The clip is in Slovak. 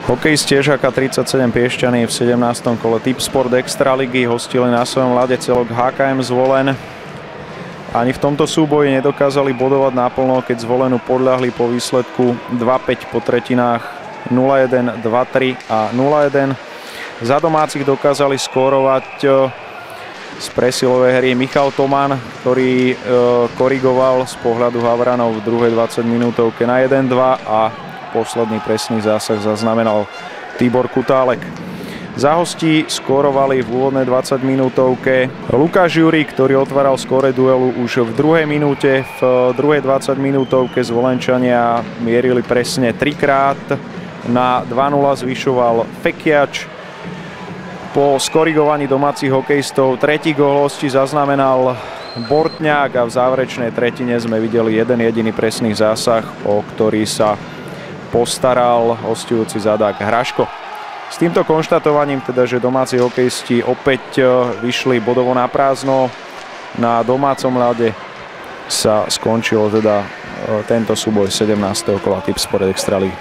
Hokejisti Ježaka 37 Piešťany v 17. kole Tipsport Extraligy hostili na svojom ľade celok HKM Zvolen. Ani v tomto súboji nedokázali bodovať naplno, keď Zvolenu podľahli po výsledku 2-5 po tretinách 0-1, 2-3 a 0-1. Za domácich dokázali skórovať z presilovej hry Michal Toman, ktorý korigoval z pohľadu Havranov v druhej 20 minútovke na 1-2 a posledný presný zásah zaznamenal Tibor Kutálek. Za hostí skórovali v úvodnej 20 minútovke Lukáš Jurík, ktorý otváral skóre duelu už v druhej minúte. V druhej 20 minútovke Zvolenčania mierili presne 3-krát. Na 2-0 zvyšoval Fekiač. Po skorigovaní domácich hokejistov tretí gól hostí zaznamenal Bortňák a v záverečnej tretine sme videli jeden jediný presný zásah, o ktorý sa postaral hostujúci zadák Hraško. S týmto konštatovaním teda, že domáci hokejisti opäť vyšli bodovo na prázdno, na domácom ľade sa skončil teda tento súboj 17. kola Tipsport Extraligy.